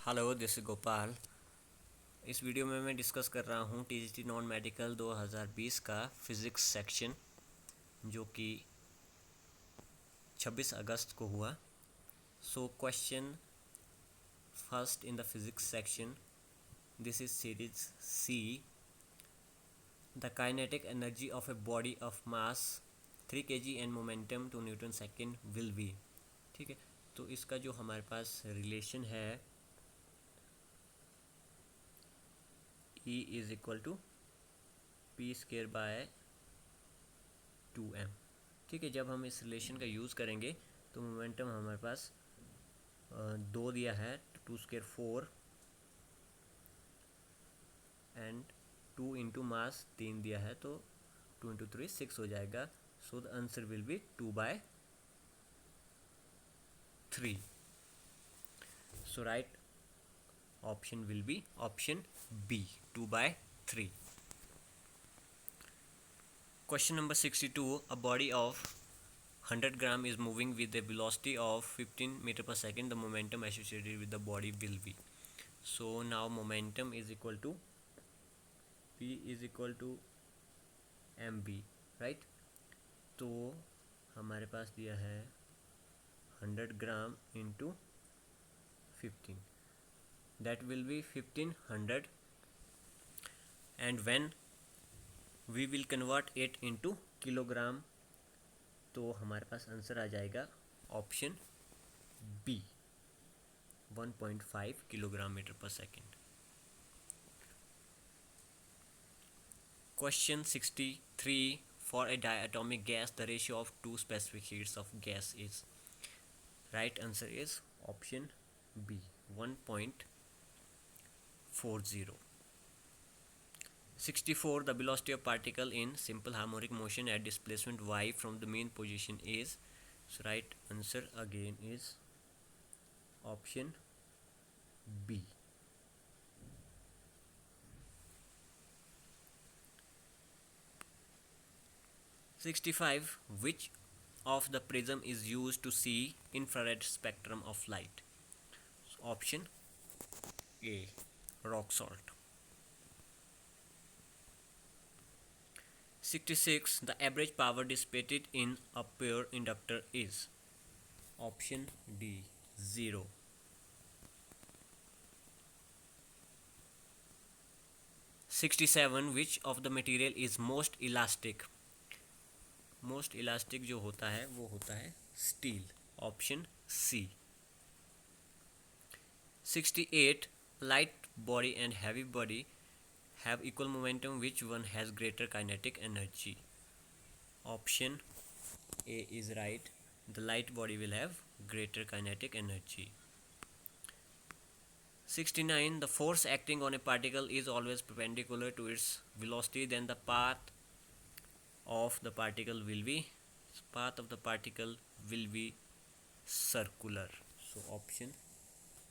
Hello, this is Gopal. इस video में मैं डिस्कस कर रहा हूँ टीजीटी नॉन मेडिकल 2020 का फिज़िक्स सेक्शन, जो कि 26 अगस्त को हुआ। So question first in the physics section, this is series C. The kinetic energy of a body of mass 3 kg and momentum 2 newton second will be. ठीक है, तो इसका जो हमारे पास रिलेशन है, E is equal to P square by 2m। ठीक है, जब हम इस रिलेशन का यूज़ करेंगे तो मोमेंटम हमारे पास 2 दिया है, 2 स्क्वायर 4 एंड 2 इंटू मास 3 दिया है, तो 2 इंटू 3 6 हो जाएगा। So the answer will be 2/3। So right option will be option B, 2/3। Question number 62. A body of 100 gram is moving with a velocity of 15 meter per second. The momentum associated with the body will be. So now momentum is equal to P is equal to mv, right? तो हमारे पास दिया है 100 gram into 15, that will be 1500, and when we will convert it into kilogram, तो हमारे पास answer आ जाएगा option B, 1.5 kilogram metre पर second. Question 63. For a diatomic gas, the ratio of two specific heats of gas is. Right answer is option B, 1.40. 64. The velocity of particle in simple harmonic motion at displacement y from the mean position is. So right answer again is option B. 65. Which of the prism is used to see infrared spectrum of light? So option A, rock salt. 66. The average power dissipated in a pure inductor is. Option D, 0. 67. Which of the material is most elastic? Most elastic जो होता है वो होता है steel, option C. 68. Light body and heavy body have equal momentum. Which one has greater kinetic energy? Option A is right. The light body will have greater kinetic energy. 69. The force acting on a particle is always perpendicular to its velocity. Then the path of the particle will be circular. So option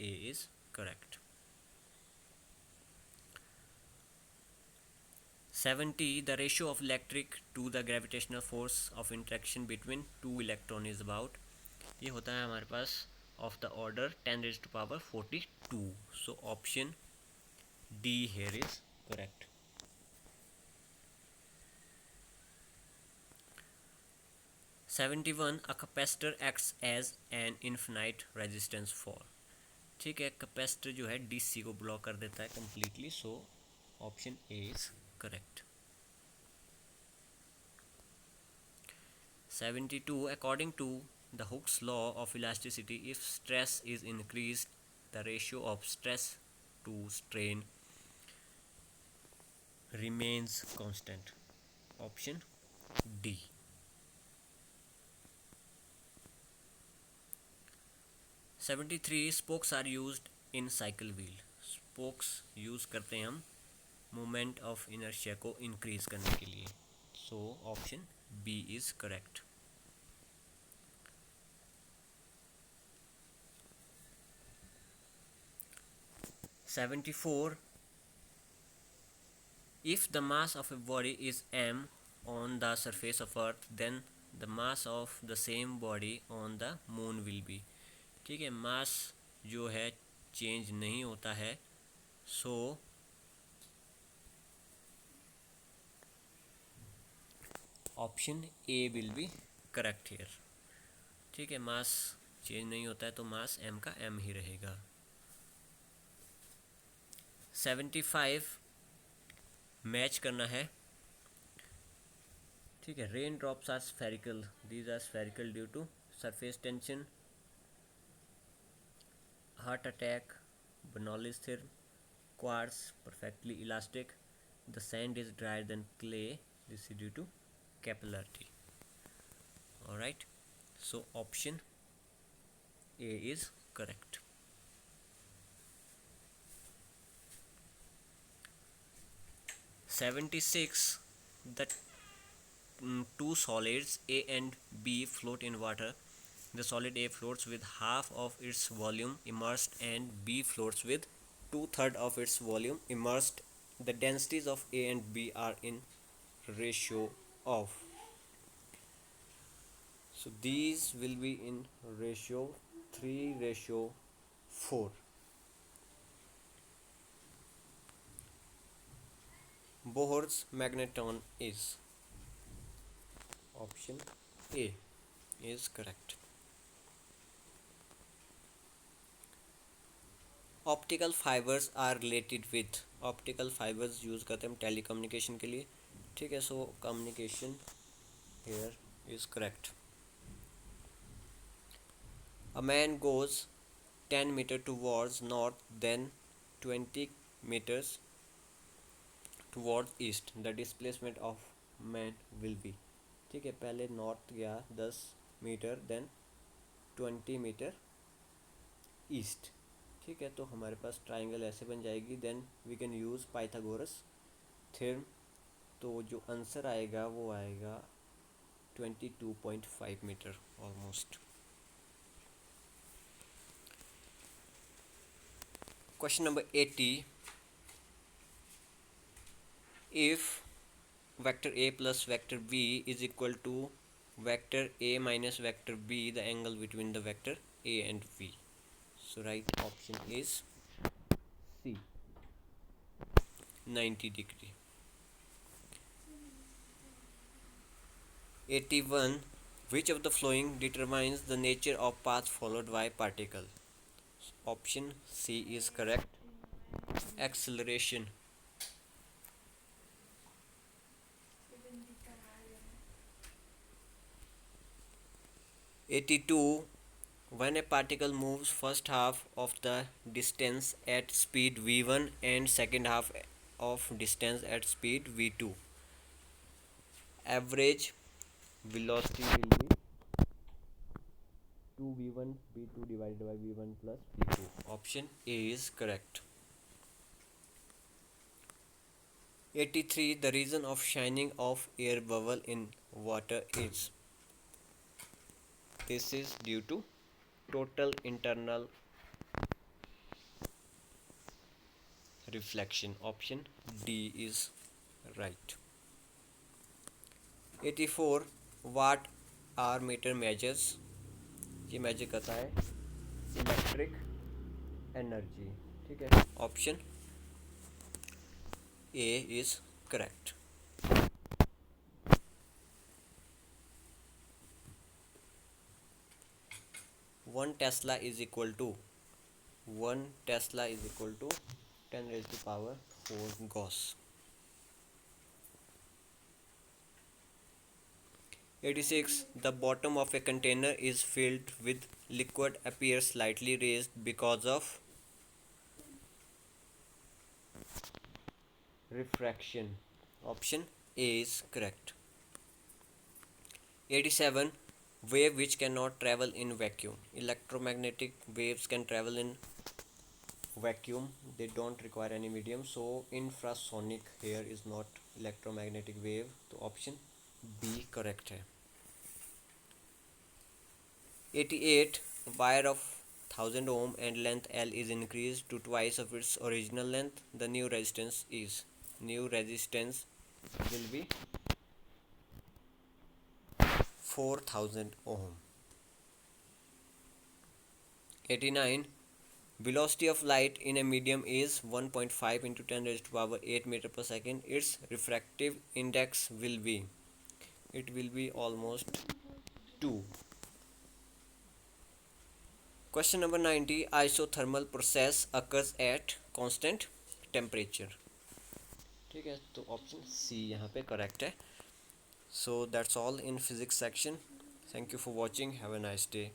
A is correct. 70. The ratio of electric to the gravitational force of interaction between two electrons is about. ये होता है हमारे पास of the order 10⁻42. So option D here is correct. 71. A capacitor acts as an infinite resistance for. ठीक है, capacitor जो है DC को block कर देता है completely. So option A is correct. 72. According to the Hooke's law of elasticity, if stress is increased, the ratio of stress to strain remains constant. Option D. 73. Spokes are used in cycle wheel. Spokes use करते हैं हम moment of inertia को increase करने के लिए. So option B is correct. 74. If the mass of a body is m on the surface of earth, then the mass of the same body on the moon will be. ठीक है, मास जो है change नहीं होता है, so option A will be correct here. ठीक है, mass change नहीं होता है तो मास m का m ही रहेगा। 75 मैच करना है। ठीक है, rain drops are spherical, these are spherical due to surface tension, heart attack, Bernoulli's theorem, quartz perfectly elastic, the sand is drier than clay, this is due to capillarity. Alright, so option A is correct. '76 the two solids A and B float in water. The solid A floats with half of its volume immersed and B floats with 2/3 of its volume immersed. The densities of A and B are in ratio of. So these will be in ratio 3:4. Bohr's magneton is option A is correct. Optical fibres are related with, optical fibres use करते हैं हम telecommunication के लिए। ठीक है, so communication here is correct. A man goes 10 metre towards north then 20 metres towards east, the displacement of man will be. ठीक है, पहले नॉर्थ गया 10 मीटर देन 20 मीटर ईस्ट। ठीक है, तो हमारे पास ट्राइंगल ऐसे बन जाएगी, then we can use Pythagoras theorem. तो जो आंसर आएगा वो आएगा 22.5 metre almost. Question number 80, if vector a plus vector b is equal to vector a minus vector b, the angle between the vector a and b। So right option is C, 90 degree. 81, which of the following determines the nature of path followed by particle? Option C is correct. Acceleration. 82, when a particle moves first half of the distance at speed v1 and second half of distance at speed v2, average velocity will be 2v1 v2 divided by v1 plus v2. Option A is correct. 83, the reason of shining of air bubble in water is, this is due to total internal reflection. Option D is right. 84, watt hour meter measures, ये measure करता है electric energy. ठीक है, option A is correct. One tesla is equal to 10⁻⁴ gauss. 86, the bottom of a container is filled with liquid appears slightly raised because of refraction. Option A is correct. 87, wave which cannot travel in vacuum. Electromagnetic waves can travel in vacuum, they don't require any medium, so infrasonic here is not electromagnetic wave, तो option B correct है। 88, wire of 1000 ohm and length L is increased to twice of its original length, the new resistance will be 4000 ohm. 89, Velocity of light in a medium is 1.5 into 10 raised to power 8 meter per second. Its refractive index will be, it will be almost 2. Question number 90, isothermal process occurs at constant temperature. ठीक है, तो option C यहाँ पे correct है. So that's all in physics section. Thank you for watching. Have a nice day.